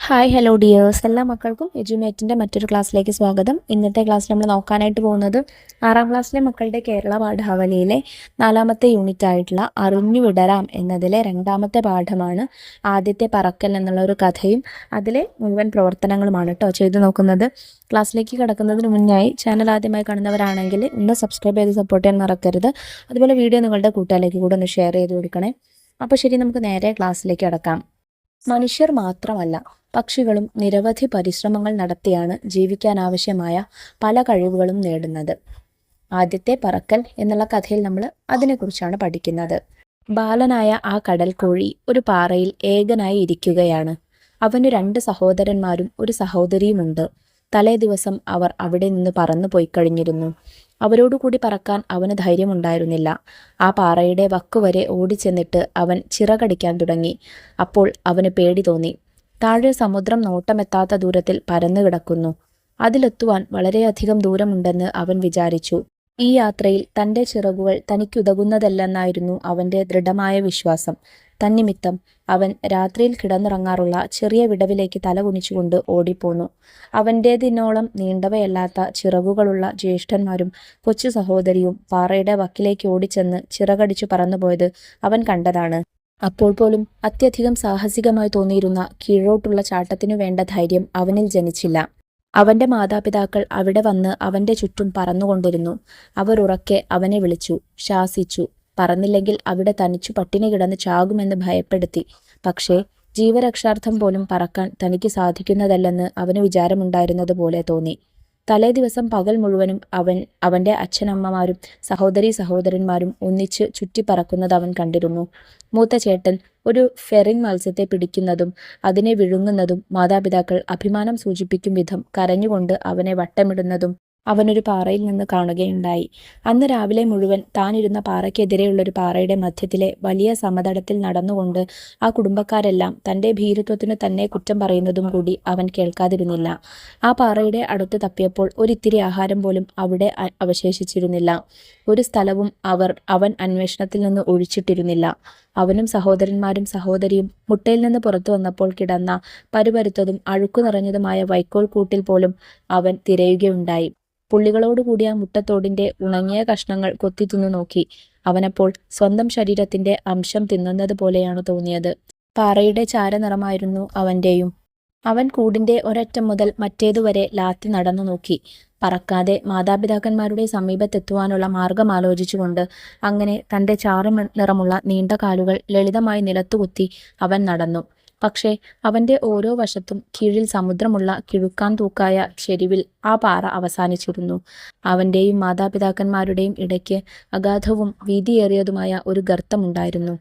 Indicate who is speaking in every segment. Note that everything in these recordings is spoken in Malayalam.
Speaker 1: ഹായ് ഹലോ ഡിയേഴ്സ്, എല്ലാ മക്കൾക്കും എഡ്യൂമേറ്റിൻ്റെ മറ്റൊരു ക്ലാസ്സിലേക്ക് സ്വാഗതം. ഇന്നത്തെ ക്ലാസ്സിൽ നമ്മൾ നോക്കാനായിട്ട് പോകുന്നത് 6ാം ക്ലാസ്സിലെ മക്കളുടെ കേരള പാഠാവലിയിലെ 4ാമത്തെ യൂണിറ്റ് ആയിട്ടുള്ള അറിഞ്ഞു വിടരാം എന്നതിലെ 2ാമത്തെ പാഠമാണ്. ആദ്യത്തെ പറക്കൽ എന്നുള്ള ഒരു കഥയും അതിലെ മുഴുവൻ പ്രവർത്തനങ്ങളുമാണ് കേട്ടോ ചെയ്തു നോക്കുന്നത്. ക്ലാസ്സിലേക്ക് കടക്കുന്നതിന് മുന്നായി ചാനൽ ആദ്യമായി കാണുന്നവരാണെങ്കിൽ ഒന്ന് സബ്സ്ക്രൈബ് ചെയ്ത് സപ്പോർട്ട് ചെയ്യാൻ മറക്കരുത്. അതുപോലെ വീഡിയോ നിങ്ങളുടെ കൂട്ടുകാരിലേക്ക് കൂടെ ഒന്ന് ഷെയർ ചെയ്ത് കൊടുക്കണേ. അപ്പോൾ ശരി, നമുക്ക് നേരെ ക്ലാസ്സിലേക്ക് കടക്കാം. മനുഷ്യർ മാത്രമല്ല, പക്ഷികളും നിരവധി പരിശ്രമങ്ങൾ നടത്തിയാണ് ജീവിക്കാനാവശ്യമായ പല കഴിവുകളും നേടുന്നത്. ആദ്യത്തെ പറക്കൽ എന്നുള്ള കഥയിൽ നമ്മൾ അതിനെക്കുറിച്ചാണ് പഠിക്കുന്നത്. ബാലനായ ആ കടൽക്കോഴി ഒരു പാറയിൽ ഏകനായി ഇരിക്കുകയാണ്. അവന് 2 സഹോദരന്മാരും ഒരു സഹോദരിയുമുണ്ട്. തലേ ദിവസം അവർ അവിടെ നിന്ന് പറന്നു പോയി കഴിഞ്ഞിരുന്നു. അവരോടുകൂടി പറക്കാൻ അവന് ധൈര്യമുണ്ടായിരുന്നില്ല. ആ പാറയുടെ വക്കുവരെ ഓടിച്ചെന്നിട്ട് അവൻ ചിറകടിക്കാൻ തുടങ്ങി. അപ്പോൾ അവന് പേടി തോന്നി. താഴെ സമുദ്രം നോട്ടമെത്താത്ത ദൂരത്തിൽ പരന്നു കിടക്കുന്നു. അതിലെത്തുവാൻ വളരെയധികം ദൂരമുണ്ടെന്ന് അവൻ വിചാരിച്ചു. ഈ യാത്രയിൽ തൻ്റെ ചിറകുകൾ തനിക്കുതകുന്നതല്ലെന്നായിരുന്നു അവൻ്റെ ദൃഢമായ വിശ്വാസം. തന്നിമിത്തം അവൻ രാത്രിയിൽ കിടന്നുറങ്ങാറുള്ള ചെറിയ വിടവിലേക്ക് തല കുനിച്ചുകൊണ്ട് ഓടിപ്പോന്നു. അവൻ്റേതിനോളം നീണ്ടവയല്ലാത്ത ചിറകുകളുള്ള ജ്യേഷ്ഠന്മാരും കൊച്ചു സഹോദരിയും പാറയുടെ വക്കിലേക്ക് ഓടിച്ചെന്ന് ചിറകടിച്ചു പറന്നുപോയത് അവൻ കണ്ടതാണ്. അപ്പോൾ പോലും അത്യധികം സാഹസികമായി തോന്നിയിരുന്ന കീഴോട്ടുള്ള ചാട്ടത്തിനു വേണ്ട ധൈര്യം അവനിൽ ജനിച്ചില്ല. അവൻ്റെ മാതാപിതാക്കൾ അവിടെ വന്ന് അവൻ്റെ ചുറ്റും പറന്നുകൊണ്ടിരുന്നു. അവർ ഉറക്കെ അവനെ വിളിച്ചു, ശാസിച്ചു. പറന്നില്ലെങ്കിൽ അവിടെ തനിച്ചു പട്ടിണി കിടന്ന് ചാകുമെന്ന് ഭയപ്പെടുത്തി. പക്ഷേ ജീവരക്ഷാർത്ഥം പോലും പറക്കാൻ തനിക്ക് സാധിക്കുന്നതല്ലെന്ന് അവന് വിചാരമുണ്ടായിരുന്നത് പോലെ തോന്നി. തലേ ദിവസം പകൽ മുഴുവനും അവൻ്റെ അച്ഛനമ്മമാരും സഹോദരന്മാരും ഒന്നിച്ച് ചുറ്റിപ്പറക്കുന്നത് അവൻ കണ്ടിരുന്നു. മൂത്ത ചേട്ടൻ ഒരു ഫെറിൻ മത്സ്യത്തെ പിടിക്കുന്നതും അതിനെ വിഴുങ്ങുന്നതും മാതാപിതാക്കൾ അഭിമാനം സൂചിപ്പിക്കും വിധം കരഞ്ഞുകൊണ്ട് അവനെ വട്ടമിടുന്നതും അവനൊരു പാറയിൽ നിന്ന് കാണുകയുണ്ടായി. അന്ന് രാവിലെ മുഴുവൻ താനിരുന്ന പാറയ്ക്കെതിരെയുള്ളൊരു പാറയുടെ മധ്യത്തിലെ വലിയ സമതലത്തിൽ നടന്നുകൊണ്ട് ആ കുടുംബക്കാരെല്ലാം തൻ്റെ ഭീരുത്വത്തിന് തന്നെ കുറ്റം പറയുന്നതും കൂടി അവൻ കേൾക്കാതിരുന്നില്ല. ആ പാറയുടെ അടുത്ത് തപ്പിയപ്പോൾ ഒരിത്തിരി ആഹാരം പോലും അവിടെ അവശേഷിച്ചിരുന്നില്ല. ഒരു സ്ഥലവും അവൻ അന്വേഷണത്തിൽ നിന്ന് ഒഴിച്ചിട്ടിരുന്നില്ല. അവനും സഹോദരന്മാരും സഹോദരിയും മുട്ടയിൽ നിന്ന് പുറത്തു വന്നപ്പോൾ കിടന്ന പരുപരുത്തതും അഴുക്കു നിറഞ്ഞതുമായ വൈക്കോൽ കൂട്ടിൽ പോലും അവൻ തിരയുകയുണ്ടായി. പുള്ളികളോടുകൂടിയ മുട്ടത്തോടിൻ്റെ ഉണങ്ങിയ കഷ്ണങ്ങൾ കൊത്തി തിന്നു നോക്കി. അവനപ്പോൾ സ്വന്തം ശരീരത്തിൻ്റെ അംശം തിന്നുന്നത് പോലെയാണ് തോന്നിയത്. പാറയുടെ ചാരനിറമായിരുന്നു അവൻ്റെയും. അവൻ കൂടിൻ്റെ ഒരറ്റം മുതൽ മറ്റേതുവരെ ലാത്തി നടന്നു നോക്കി. പറക്കാതെ മാതാപിതാക്കന്മാരുടെ സമീപത്തെത്തുവാനുള്ള മാർഗം ആലോചിച്ചുകൊണ്ട് അങ്ങനെ തൻ്റെ ചാറ് നിറമുള്ള നീണ്ട കാലുകൾ ലളിതമായി നിലത്തുകുത്തി അവൻ നടന്നു. പക്ഷേ അവൻ്റെ ഓരോ വശത്തും കീഴിൽ സമുദ്രമുള്ള കിഴുക്കാൻ തൂക്കായ ചെരിവിൽ ആ പാറ അവസാനിച്ചിരുന്നു. അവൻ്റെയും മാതാപിതാക്കന്മാരുടെയും ഇടയ്ക്ക് അഗാധവും വീതിയേറിയതുമായ ഒരു ഗർത്തമുണ്ടായിരുന്നു.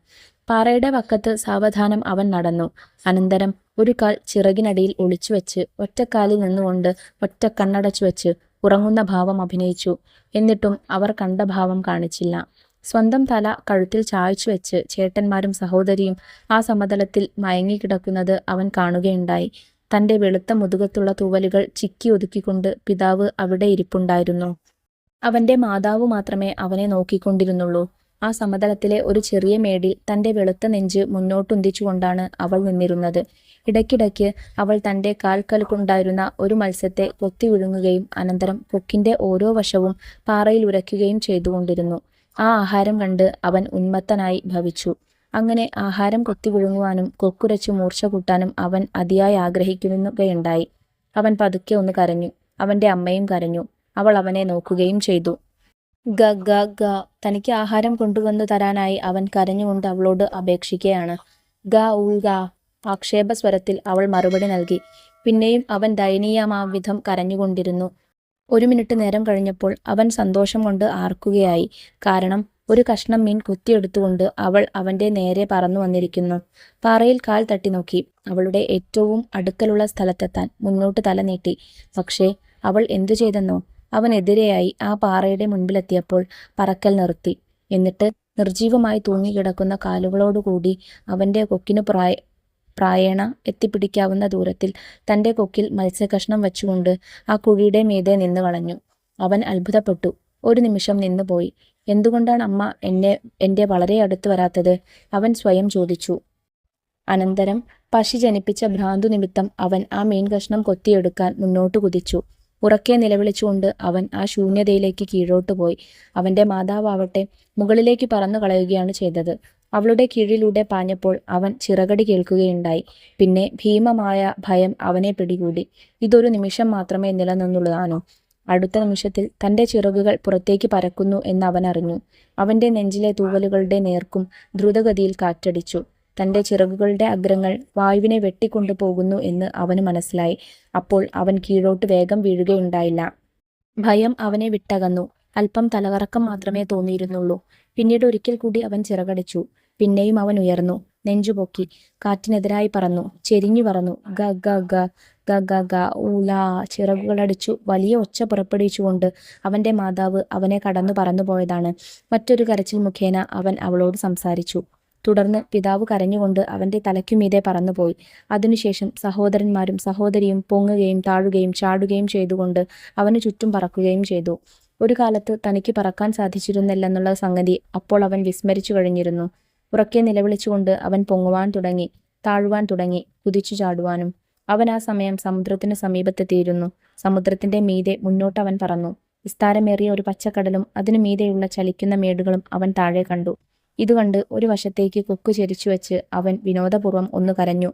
Speaker 1: പാറയുടെ വക്കത്ത് സാവധാനം അവൻ നടന്നു. അനന്തരം ഒരു കാൽ ചിറകിനടിയിൽ ഒളിച്ചുവെച്ച് ഒറ്റക്കാലിൽ നിന്നുകൊണ്ട് ഒറ്റ കണ്ണടച്ചു വെച്ച് ഉറങ്ങുന്ന ഭാവം അഭിനയിച്ചു. എന്നിട്ടും അവർ കണ്ട ഭാവം കാണിച്ചില്ല. സ്വന്തം തല കഴുത്തിൽ ചായ്ച്ചു വെച്ച് ചേട്ടന്മാരും സഹോദരിയും ആ സമതലത്തിൽ മയങ്ങിക്കിടക്കുന്നത് അവൻ കാണുകയുണ്ടായി. തൻ്റെ വെളുത്ത മുതുകത്തുള്ള തൂവലുകൾ ചിക്കി ഒതുക്കിക്കൊണ്ട് പിതാവ് അവിടെ ഇരിപ്പുണ്ടായിരുന്നു. അവൻ്റെ മാതാവ് മാത്രമേ അവനെ നോക്കിക്കൊണ്ടിരുന്നുള്ളൂ. ആ സമതലത്തിലെ ഒരു ചെറിയ മേടിൽ തൻ്റെ വെളുത്ത നെഞ്ച് മുന്നോട്ടുന്തിച്ചുകൊണ്ടാണ് അവൾ നിന്നിരുന്നത്. ഇടയ്ക്കിടയ്ക്ക് അവൾ തൻ്റെ കാൽക്കലുകൊണ്ടായിരുന്ന ഒരു മത്സ്യത്തെ കൊത്തി വിഴുങ്ങുകയും അനന്തരം കൊക്കിൻ്റെ ഓരോ വശവും പാറയിൽ ഉരയ്ക്കുകയും ചെയ്തുകൊണ്ടിരുന്നു. ആ ആഹാരം കണ്ട് അവൻ ഉന്മത്തനായി ഭവിച്ചു. അങ്ങനെ ആഹാരം കൊത്തി വിഴുങ്ങുവാനും കൊക്കുരച്ചു മൂർച്ച കൂട്ടാനും അവൻ അതിയായി ആഗ്രഹിക്കുകയുണ്ടായി. അവൻ പതുക്കെ ഒന്ന് കരഞ്ഞു. അവൻ്റെ അമ്മയും കരഞ്ഞു. അവൾ അവനെ നോക്കുകയും ചെയ്തു. ഗ ഗ ഗ തനിക്ക് ആഹാരം കൊണ്ടുവന്നു തരാനായി അവൻ കരഞ്ഞുകൊണ്ട് അവളോട് അപേക്ഷിക്കുകയാണ്. ഗ ഉൾഗ ആക്ഷേപസ്വരത്തിൽ അവൾ മറുപടി നൽകി. പിന്നെയും അവൻ ദയനീയമാവിധം കരഞ്ഞുകൊണ്ടിരുന്നു. 1 മിനിറ്റ് നേരം കഴിഞ്ഞപ്പോൾ അവൻ സന്തോഷം കൊണ്ട് ആർക്കുകയായി. കാരണം ഒരു കഷ്ണം മീൻ കുത്തിയെടുത്തുകൊണ്ട് അവൾ അവൻ്റെ നേരെ പറന്നു വന്നിരിക്കുന്നു. പാറയിൽ കാൽ തട്ടി നോക്കി. അവളുടെ ഏറ്റവും അടുക്കലുള്ള സ്ഥലത്തെത്താൻ മുന്നോട്ട് തല നീട്ടി. പക്ഷേ അവൾ എന്തു ചെയ്തെന്നോ? അവനെതിരെയായി ആ പാറയുടെ മുൻപിലെത്തിയപ്പോൾ പറക്കൽ നിർത്തി. എന്നിട്ട് നിർജീവമായി തൂങ്ങിക്കിടക്കുന്ന കാലുകളോടുകൂടി അവൻ്റെ കൊക്കിനു പ്രായേണ എത്തിപ്പിടിക്കാവുന്ന ദൂരത്തിൽ തൻ്റെ കൊക്കിൽ മത്സ്യകഷ്ണം വച്ചുകൊണ്ട് ആ കുഴിയുടെ മീതെ നിന്ന് കളഞ്ഞു. അവൻ അത്ഭുതപ്പെട്ടു. ഒരു നിമിഷം നിന്നുപോയി. എന്തുകൊണ്ടാണ് അമ്മ എൻ്റെ വളരെ അടുത്ത് വരാത്തത്? അവൻ സ്വയം ചോദിച്ചു. അനന്തരം പശി ജനിപ്പിച്ച ഭ്രാന്തു നിമിത്തം അവൻ ആ മീൻ കഷ്ണം കൊത്തിയെടുക്കാൻ മുന്നോട്ടു കുതിച്ചു. ഉറക്കെ നിലവിളിച്ചുകൊണ്ട് അവൻ ആ ശൂന്യതയിലേക്ക് കീഴോട്ടു പോയി. അവന്റെ മാതാവാവട്ടെ മുകളിലേക്ക് പറന്നു കളയുകയാണ് ചെയ്തത്. അവളുടെ കീഴിലൂടെ പാഞ്ഞപ്പോൾ അവൻ ചിറകടി കേൾക്കുകയുണ്ടായി. പിന്നെ ഭീമമായ ഭയം അവനെ പിടികൂടി. ഇതൊരു നിമിഷം മാത്രമേ നിലനിന്നുള്ളതാണോ? അടുത്ത നിമിഷത്തിൽ തന്റെ ചിറകുകൾ പുറത്തേക്ക് പരക്കുന്നു എന്ന് അവൻ അറിഞ്ഞു. അവന്റെ നെഞ്ചിലെ തൂവലുകളുടെ നേർക്കും ദ്രുതഗതിയിൽ കാറ്റടിച്ചു. തന്റെ ചിറകുകളുടെ അഗ്രങ്ങൾ വായുവിനെ വെട്ടിക്കൊണ്ടു പോകുന്നു എന്ന് അവന് മനസ്സിലായി. അപ്പോൾ അവൻ കീഴോട്ട് വേഗം വീഴുകയുണ്ടായില്ല. ഭയം അവനെ വിട്ടകന്നു. അല്പം തലകറക്കം മാത്രമേ തോന്നിയിരുന്നുള്ളൂ. പിന്നീട് ഒരിക്കൽ കൂടി അവൻ ചിറകടിച്ചു. പിന്നെയും അവൻ ഉയർന്നു, നെഞ്ചുപൊക്കി, കാറ്റിനെതിരായി പറന്നു, ചെരിഞ്ഞു പറന്നു. ഗ ഗ ഗ ഗ ഗ ഗ ഊലാ. ചിറകുകളടിച്ചു വലിയ ഒച്ച പുറപ്പെടുവിച്ചുകൊണ്ട് അവന്റെ മാതാവ് അവനെ കടന്നു പറന്നുപോയതാണ്. മറ്റൊരു കരച്ചിൽ മുഖേന അവൻ അവളോട് സംസാരിച്ചു. തുടർന്ന് പിതാവ് കരഞ്ഞുകൊണ്ട് അവന്റെ തലയ്ക്കുമീതെ പറന്നുപോയി. അതിനുശേഷം സഹോദരന്മാരും സഹോദരിയും പൊങ്ങുകയും താഴുകയും ചാടുകയും ചെയ്തുകൊണ്ട് അവന് ചുറ്റും പറക്കുകയും ചെയ്തു. ഒരു കാലത്ത് തനിക്ക് പറക്കാൻ സാധിച്ചിരുന്നില്ലെന്നുള്ള സംഗതി അപ്പോൾ അവൻ വിസ്മരിച്ചു കഴിഞ്ഞിരുന്നു. ഉറക്കെ നിലവിളിച്ചുകൊണ്ട് അവൻ പൊങ്ങുവാൻ തുടങ്ങി, താഴുവാൻ തുടങ്ങി, കുതിച്ചു ചാടുവാനും. അവൻ ആ സമയം സമുദ്രത്തിന് സമീപത്തെത്തിയിരുന്നു. സമുദ്രത്തിന്റെ മീതെ മുന്നോട്ട് അവൻ പറന്നു. വിസ്താരമേറിയ ഒരു പച്ചക്കടലും അതിനു മീതെയുള്ള ചലിക്കുന്ന മേടുകളും അവൻ താഴെ കണ്ടു. ഇതുകണ്ട് ഒരു വശത്തേക്ക് കൊക്കു ചെരിച്ചു വെച്ച് അവൻ വിനോദപൂർവ്വം ഒന്ന് കരഞ്ഞു.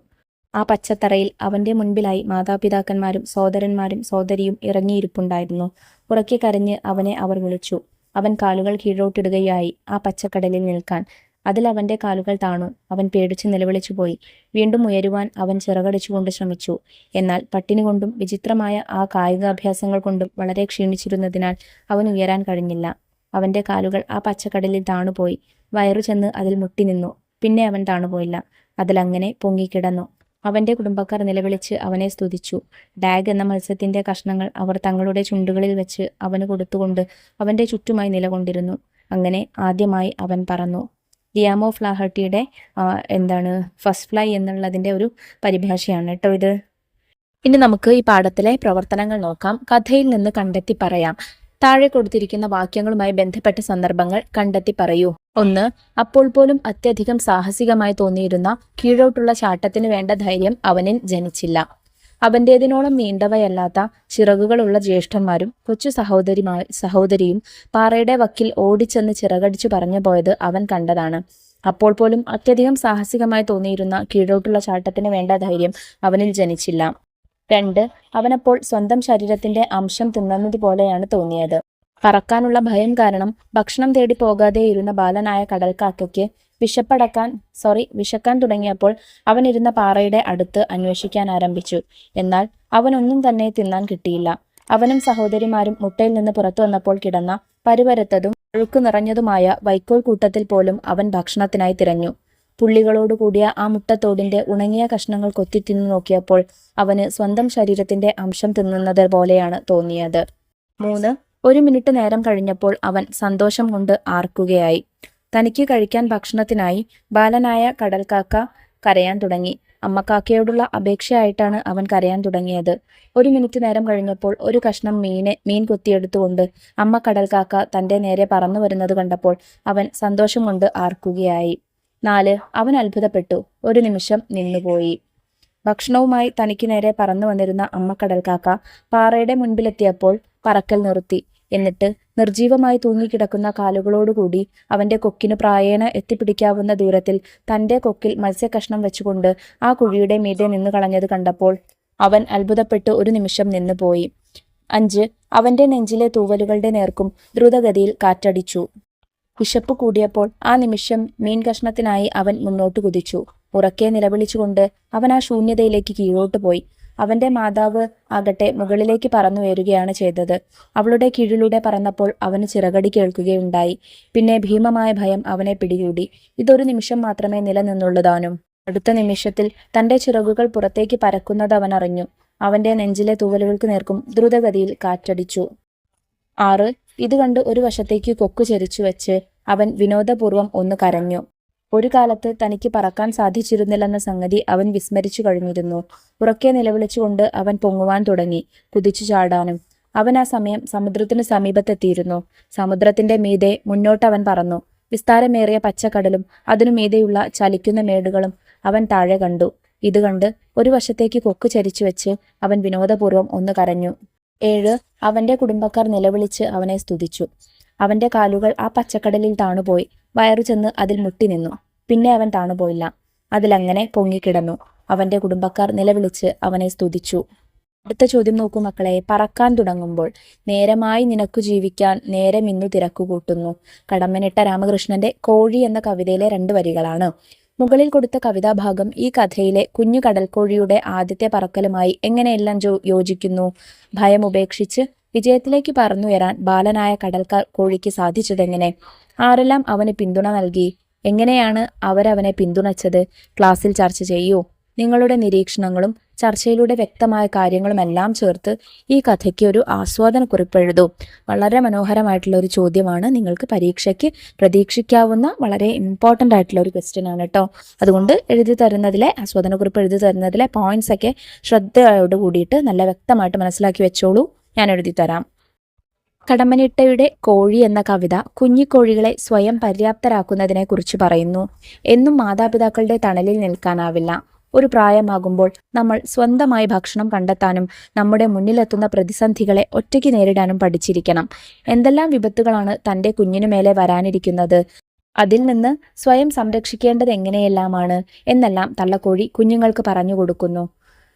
Speaker 1: ആ പച്ചത്തറയിൽ അവന്റെ മുൻപിലായി മാതാപിതാക്കന്മാരും സോദരന്മാരും സോദരിയും ഇറങ്ങിയിരിപ്പുണ്ടായിരുന്നു. ഉറക്കെ കരഞ്ഞ് അവനെ അവർ വിളിച്ചു. അവൻ കാലുകൾ കീഴോട്ടിടുകയായി ആ പച്ചക്കടലിൽ നിൽക്കാൻ. അതിൽ അവന്റെ കാലുകൾ താണു. അവൻ പേടിച്ച് നിലവിളിച്ചു പോയി. വീണ്ടും ഉയരുവാൻ അവൻ ചിറകടിച്ചുകൊണ്ട് ശ്രമിച്ചു. എന്നാൽ പട്ടിണി കൊണ്ടും വിചിത്രമായ ആ കായികാഭ്യാസങ്ങൾ കൊണ്ടും വളരെ ക്ഷീണിച്ചിരുന്നതിനാൽ അവൻ ഉയരാൻ കഴിഞ്ഞില്ല. അവന്റെ കാലുകൾ ആ പച്ചക്കടലിൽ താണുപോയി. വയറു ചെന്ന് അതിൽ മുട്ടി നിന്നു. പിന്നെ അവൻ താണുപോയില്ല. അതിലങ്ങനെ പൊങ്ങിക്കിടന്നു. അവന്റെ കുടുംബക്കാർ നിലവിളിച്ച് അവനെ സ്തുതിച്ചു. ഡാഗ് എന്ന മത്സ്യത്തിന്റെ കഷ്ണങ്ങൾ അവർ തങ്ങളുടെ ചുണ്ടുകളിൽ വെച്ച് അവന് കൊടുത്തുകൊണ്ട് അവന്റെ ചുറ്റുമായി നിലകൊണ്ടിരുന്നു. അങ്ങനെ ആദ്യമായി അവൻ പറന്നു. ഡിയാമോ ഫ്ലാഹർട്ടിയുടെ ഫസ്റ്റ് ഫ്ലൈ എന്നുള്ളതിന്റെ ഒരു പരിഭാഷയാണ് കേട്ടോ ഇത്. ഇനി നമുക്ക് ഈ പാഠത്തിലെ പ്രവർത്തനങ്ങൾ നോക്കാം. കഥയിൽ നിന്ന് കണ്ടെത്തി പറയാം. താഴെ കൊടുത്തിരിക്കുന്ന വാക്യങ്ങളുമായി ബന്ധപ്പെട്ട സന്ദർഭങ്ങൾ കണ്ടെത്തി പറയൂ. 1. അപ്പോൾ പോലും അത്യധികം സാഹസികമായി തോന്നിയിരുന്ന കീഴോട്ടുള്ള ചാട്ടത്തിന് വേണ്ട ധൈര്യം അവനിൽ ജനിച്ചില്ല. അവന്റേതിനോളം നീണ്ടവയല്ലാത്ത ചിറകുകളുള്ള ജ്യേഷ്ഠന്മാരും കൊച്ചു സഹോദരിയും പാറയുടെ വക്കിൽ ഓടിച്ചെന്ന് ചിറകടിച്ചു പറഞ്ഞു പോയത് അവൻ കണ്ടതാണ്. അപ്പോൾ പോലും അത്യധികം സാഹസികമായി തോന്നിയിരുന്ന കീഴോട്ടുള്ള ചാട്ടത്തിന് വേണ്ട ധൈര്യം അവനിൽ ജനിച്ചില്ല. 2. അവനപ്പോൾ സ്വന്തം ശരീരത്തിന്റെ അംശം തിന്നുന്നതുപോലെയാണ് തോന്നിയത്. പറക്കാനുള്ള ഭയം കാരണം ഭക്ഷണം തേടി പോകാതെ ഇരുന്ന ബാലനായ കടൽക്കാക്കയ്ക്ക് വിശക്കാൻ തുടങ്ങിയപ്പോൾ അവനിരുന്ന പാറയുടെ അടുത്ത് അന്വേഷിക്കാൻ ആരംഭിച്ചു. എന്നാൽ അവനൊന്നും തന്നെ തിന്നാൻ കിട്ടിയില്ല. അവനും സഹോദരിമാരും മുട്ടയിൽ നിന്ന് പുറത്തു വന്നപ്പോൾ കിടന്ന പരുപരത്തതും അഴുക്കു നിറഞ്ഞതുമായ വൈക്കോൽ കൂട്ടത്തിൽ പോലും അവൻ ഭക്ഷണത്തിനായി തിരഞ്ഞു. പുള്ളികളോടുകൂടിയ ആ മുട്ടത്തോടിന്റെ ഉണങ്ങിയ കഷ്ണങ്ങൾ കൊത്തി തിന്നു നോക്കിയപ്പോൾ അവന് സ്വന്തം ശരീരത്തിന്റെ അംശം തിന്നുന്നത് പോലെയാണ് തോന്നിയത്. 3. 1 മിനിറ്റ് നേരം കഴിഞ്ഞപ്പോൾ അവൻ സന്തോഷം കൊണ്ട് ആർക്കുകയായി. തനിക്ക് കഴിക്കാൻ ഭക്ഷണത്തിനായി ബാലനായ കടൽക്കാക്ക കരയാൻ തുടങ്ങി. അമ്മക്കാക്കയോടുള്ള അപേക്ഷയായിട്ടാണ് അവൻ കരയാൻ തുടങ്ങിയത്. 1 മിനിറ്റ് നേരം കഴിഞ്ഞപ്പോൾ ഒരു കഷ്ണം മീൻ കൊത്തിയെടുത്തുകൊണ്ട് അമ്മ കടൽക്കാക്ക തന്റെ നേരെ പറന്നു വരുന്നത് കണ്ടപ്പോൾ അവൻ സന്തോഷം കൊണ്ട് ആർക്കുകയായി. 4. അവൻ അത്ഭുതപ്പെട്ടു. ഒരു നിമിഷം നിന്നുപോയി. ഭക്ഷണവുമായി തനിക്ക് നേരെ പറന്നു വന്നിരുന്ന അമ്മ കടൽക്കാക്ക പാറയുടെ മുൻപിലെത്തിയപ്പോൾ പറക്കൽ നിർത്തി. എന്നിട്ട് നിർജീവമായി തൂങ്ങിക്കിടക്കുന്ന കാലുകളോടുകൂടി അവന്റെ കൊക്കിന് പ്രായേണ എത്തിപ്പിടിക്കാവുന്ന ദൂരത്തിൽ തന്റെ കൊക്കിൽ മത്സ്യകഷ്ണം വെച്ചുകൊണ്ട് ആ കുഴിയുടെ മീതെ നിന്നു കളഞ്ഞത് കണ്ടപ്പോൾ അവൻ അത്ഭുതപ്പെട്ട് ഒരു നിമിഷം നിന്നുപോയി. 5. അവന്റെ നെഞ്ചിലെ തൂവലുകളുടെ നേർക്കും ദ്രുതഗതിയിൽ കാറ്റടിച്ചു. വിശപ്പ് കൂടിയപ്പോൾ ആ നിമിഷം മീൻ കഷ്ണത്തിനായി അവൻ മുന്നോട്ട് കുതിച്ചു. ഉറക്കെ നിലവിളിച്ചുകൊണ്ട് അവൻ ആ ശൂന്യതയിലേക്ക് കീഴോട്ട് പോയി. അവന്റെ മാതാവ് ആകട്ടെ മുകളിലേക്ക് പറന്നുയരുകയാണ് ചെയ്തത്. അവളുടെ കീഴിലൂടെ പറന്നപ്പോൾ അവന് ചിറകടി കേൾക്കുകയുണ്ടായി. പിന്നെ ഭീമമായ ഭയം അവനെ പിടികൂടി. ഇതൊരു നിമിഷം മാത്രമേ നിലനിന്നുള്ളതാനും. അടുത്ത നിമിഷത്തിൽ തന്റെ ചിറകുകൾ പുറത്തേക്ക് പരക്കുന്നത് അവൻ അറിഞ്ഞു. അവന്റെ നെഞ്ചിലെ തൂവലുകൾക്ക് നേർക്കും ദ്രുതഗതിയിൽ കാറ്റടിച്ചു. 6. ഇത് കണ്ട് ഒരു വശത്തേക്ക് കൊക്കു ചെരിച്ചു വെച്ച് അവൻ വിനോദപൂർവ്വം ഒന്ന് കരഞ്ഞു. ഒരു കാലത്ത് തനിക്ക് പറക്കാൻ സാധിച്ചിരുന്നില്ലെന്ന സംഗതി അവൻ വിസ്മരിച്ചു കഴിഞ്ഞിരുന്നു. ഉറക്കെ നിലവിളിച്ചുകൊണ്ട് അവൻ പൊങ്ങുവാൻ തുടങ്ങി, കുതിച്ചു ചാടാനും. അവൻ ആ സമയം സമുദ്രത്തിന് സമീപത്തെത്തിയിരുന്നു. സമുദ്രത്തിന്റെ മീതെ മുന്നോട്ട് അവൻ പറന്നു. വിസ്താരമേറിയ പച്ചക്കടലും അതിനു മീതെയുള്ള ചലിക്കുന്ന മേടുകളും അവൻ താഴെ കണ്ടു. ഇത് കണ്ട് ഒരു വശത്തേക്ക് കൊക്ക് ചരിച്ചു വെച്ച് അവൻ വിനോദപൂർവ്വം ഒന്ന് കരഞ്ഞു. 7 അവന്റെ കുടുംബക്കാർ നിലവിളിച്ച് അവനെ സ്തുതിച്ചു. അവന്റെ കാലുകൾ ആ പച്ചക്കടലിൽ താണുപോയി. വയറു ചെന്ന് അതിൽ മുട്ടി നിന്നു. പിന്നെ അവൻ താണുപോയില്ല. അതിലങ്ങനെ പൊങ്ങിക്കിടന്നു. അവന്റെ കുടുംബക്കാർ നിലവിളിച്ച് അവനെ സ്തുതിച്ചു. അടുത്ത ചോദ്യം നോക്കൂ മക്കളെ. പറക്കാൻ തുടങ്ങുമ്പോൾ നേരമായി നിനക്കു ജീവിക്കാൻ നേരം ഇന്നു തിരക്കുകൂട്ടുന്നു. കടമ്മനിട്ട രാമകൃഷ്ണന്റെ കോഴി എന്ന കവിതയിലെ 2 വരികളാണ്. മുകളിൽ കൊടുത്ത കവിതാഭാഗം ഈ കഥയിലെ കുഞ്ഞു കടൽക്കോഴിയുടെ ആദ്യത്തെ പറക്കലുമായി എങ്ങനെയെല്ലാം യോജിക്കുന്നു? ഭയം ഉപേക്ഷിച്ച് വിജയത്തിലേക്ക് പറന്നുയരാൻ ബാലനായ കോഴിക്ക് സാധിച്ചതെങ്ങനെ? ആരെല്ലാം അവന് പിന്തുണ നൽകി? എങ്ങനെയാണ് അവരവനെ പിന്തുണച്ചത്? ക്ലാസ്സിൽ ചർച്ച ചെയ്യൂ. നിങ്ങളുടെ നിരീക്ഷണങ്ങളും ചർച്ചയിലൂടെ വ്യക്തമായ കാര്യങ്ങളുമെല്ലാം ചേർത്ത് ഈ കഥയ്ക്ക് ഒരു ആസ്വാദനക്കുറിപ്പ് എഴുതൂ. വളരെ മനോഹരമായിട്ടുള്ള ഒരു ചോദ്യമാണ്. നിങ്ങൾക്ക് പരീക്ഷയ്ക്ക് പ്രതീക്ഷിക്കാവുന്ന വളരെ ഇമ്പോർട്ടൻ്റ് ആയിട്ടുള്ള ഒരു ക്വസ്റ്റ്യൻ ആണ് കേട്ടോ. അതുകൊണ്ട് ആസ്വാദനക്കുറിപ്പ് എഴുതി തരുന്നതിലെ പോയിന്റ്സ് ഒക്കെ ശ്രദ്ധയോട് കൂടിയിട്ട് നല്ല വ്യക്തമായിട്ട് മനസ്സിലാക്കി വെച്ചോളൂ. ഞാൻ എഴുതി തരാം. കടമ്മനിട്ടയുടെ കോഴി എന്ന കവിത കുഞ്ഞിക്കോഴികളെ സ്വയം പര്യാപ്തരാക്കുന്നതിനെ കുറിച്ച് പറയുന്നു. എന്നും മാതാപിതാക്കളുടെ തണലിൽ നിൽക്കാനാവില്ല. ഒരു പ്രായമാകുമ്പോൾ നമ്മൾ സ്വന്തമായി ഭക്ഷണം കണ്ടെത്താനും നമ്മുടെ മുന്നിലെത്തുന്ന പ്രതിസന്ധികളെ ഒറ്റയ്ക്ക് നേരിടാനും പഠിച്ചിരിക്കണം. എന്തെല്ലാം വിപത്തുകളാണ് തൻ്റെ കുഞ്ഞിനു മേലെ വരാനിരിക്കുന്നത്, അതിൽ നിന്ന് സ്വയം സംരക്ഷിക്കേണ്ടത് എങ്ങനെയെല്ലാമാണ് എന്നെല്ലാം തള്ളക്കോഴി കുഞ്ഞുങ്ങൾക്ക് പറഞ്ഞു കൊടുക്കുന്നു.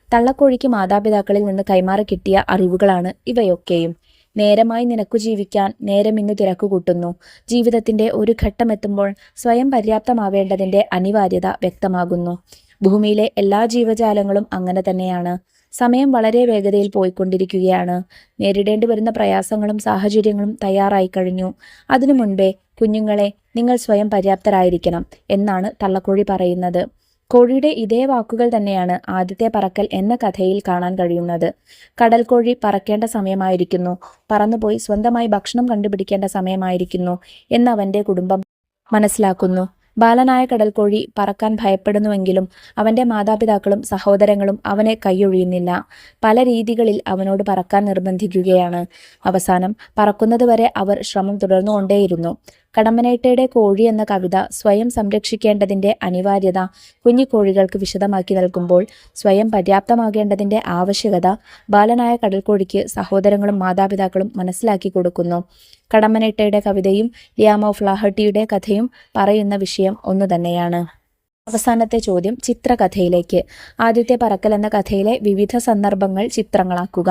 Speaker 1: തള്ളക്കോഴിക്ക് മാതാപിതാക്കളിൽ നിന്ന് കൈമാറി കിട്ടിയ അറിവുകളാണ് ഇവയൊക്കെയും. നേരമായി നിനക്കു ജീവിക്കാൻ നേരം ഇന്നു തിരക്കുകൂട്ടുന്നു. ജീവിതത്തിന്റെ ഒരു ഘട്ടമെത്തുമ്പോൾ സ്വയം പര്യാപ്തമാവേണ്ടതിന്റെ അനിവാര്യത വ്യക്തമാകുന്നു. ഭൂമിയിലെ എല്ലാ ജീവജാലങ്ങളും അങ്ങനെ തന്നെയാണ്. സമയം വളരെ വേഗതയിൽ പോയിക്കൊണ്ടിരിക്കുകയാണ്. നേരിടേണ്ടി വരുന്ന പ്രയാസങ്ങളും സാഹചര്യങ്ങളും തയ്യാറായി കഴിഞ്ഞു. അതിനു മുൻപേ കുഞ്ഞുങ്ങളെ, നിങ്ങൾ സ്വയം പര്യാപ്തരായിരിക്കണം എന്നാണ് തള്ളക്കോഴി പറയുന്നത്. കോഴിയുടെ ഇതേ വാക്കുകൾ തന്നെയാണ് ആദ്യത്തെ പറക്കൽ എന്ന കഥയിൽ കാണാൻ കഴിയുന്നത്. കടൽക്കോഴി പറക്കേണ്ട സമയമായിരിക്കുന്നു, പറന്നുപോയി സ്വന്തമായി ഭക്ഷണം കണ്ടുപിടിക്കേണ്ട സമയമായിരിക്കുന്നു എന്ന് അവന്റെ കുടുംബം മനസ്സിലാക്കുന്നു. ബാലനായ കടൽക്കോഴി പറക്കാൻ ഭയപ്പെടുന്നുവെങ്കിലും അവന്റെ മാതാപിതാക്കളും സഹോദരങ്ങളും അവനെ കൈയൊഴിയുന്നില്ല. പല രീതികളിൽ അവനോട് പറക്കാൻ നിർബന്ധിക്കുകയാണ്. അവസാനം പറക്കുന്നതുവരെ അവർ ശ്രമം തുടർന്നുകൊണ്ടേയിരുന്നു. കടമ്മനിട്ടയുടെ കോഴി എന്ന കവിത സ്വയം സംരക്ഷിക്കേണ്ടതിന്റെ അനിവാര്യത കുഞ്ഞിക്കോഴികൾക്ക് വിശദമാക്കി നൽകുമ്പോൾ സ്വയം പര്യാപ്തമാകേണ്ടതിന്റെ ആവശ്യകത ബാലനായ കടൽക്കോഴിക്ക് സഹോദരങ്ങളും മാതാപിതാക്കളും മനസ്സിലാക്കി കൊടുക്കുന്നു. കടമ്മനിട്ടയുടെ കവിതയും ലിയാം ഓഫ് ലാഹട്ടിയുടെ കഥയും പറയുന്ന വിഷയം ഒന്നു തന്നെയാണ്. അവസാനത്തെ ചോദ്യം ചിത്രകഥയിലേക്ക്. ആദ്യത്തെ പറക്കൽ എന്ന കഥയിലെ വിവിധ സന്ദർഭങ്ങൾ ചിത്രങ്ങളാക്കുക.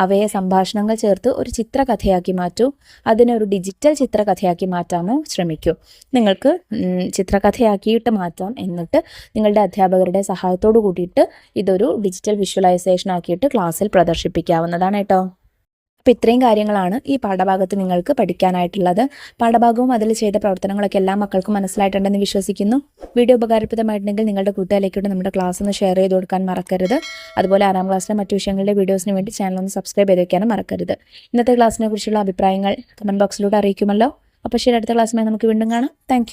Speaker 1: അവയെ സംഭാഷണങ്ങൾ ചേർത്ത് ഒരു ചിത്രകഥയാക്കി മാറ്റൂ. അതിനെ ഒരു ഡിജിറ്റൽ ചിത്രകഥയാക്കി മാറ്റാമോ ശ്രമിക്കൂ. നിങ്ങൾക്ക് ചിത്രകഥയാക്കിയിട്ട് മാറ്റാം. എന്നിട്ട് നിങ്ങളുടെ അധ്യാപകരുടെ സഹായത്തോടു കൂടിയിട്ട് ഇതൊരു ഡിജിറ്റൽ വിഷ്വലൈസേഷൻ ആക്കിയിട്ട് ക്ലാസ്സിൽ പ്രദർശിപ്പിക്കാവുന്നതാണ് കേട്ടോ. അപ്പോൾ ഇത്രയും കാര്യങ്ങളാണ് ഈ പാഠഭാഗത്ത് നിങ്ങൾക്ക് പഠിക്കാനായിട്ടുള്ളത്. പാഠഭാഗവും അതിൽ ചെയ്ത പ്രവർത്തനങ്ങളൊക്കെ എല്ലാ മക്കൾക്കും മനസ്സിലായിട്ടുണ്ടെന്ന് വിശ്വസിക്കുന്നു. വീഡിയോ ഉപകാരപ്രദമായിട്ടുണ്ടെങ്കിൽ നിങ്ങളുടെ കൂട്ടുകാരിലേക്കൂടെ നമ്മുടെ ക്ലാസ് ഒന്ന് ഷെയർ ചെയ്ത് കൊടുക്കാൻ മറക്കരുത്. അതുപോലെ 6ാം ക്ലാസ്സിലെ മറ്റു വിഷയങ്ങളുടെ വീഡിയോസിന് വേണ്ടി ചാനൽ ഒന്ന് സബ്സ്ക്രൈബ് ചെയ്ത് വയ്ക്കാനും മറക്കരുത്. ഇന്നത്തെ ക്ലാസ്സിനെ കുറിച്ചുള്ള അഭിപ്രായങ്ങൾ കമൻറ്റ് ബോക്സിലൂടെ അറിയിക്കുമല്ലോ. അപ്പോൾ ശരി, അടുത്ത ക്ലാസ്സുമായി നമുക്ക് വീണ്ടും കാണാം. താങ്ക്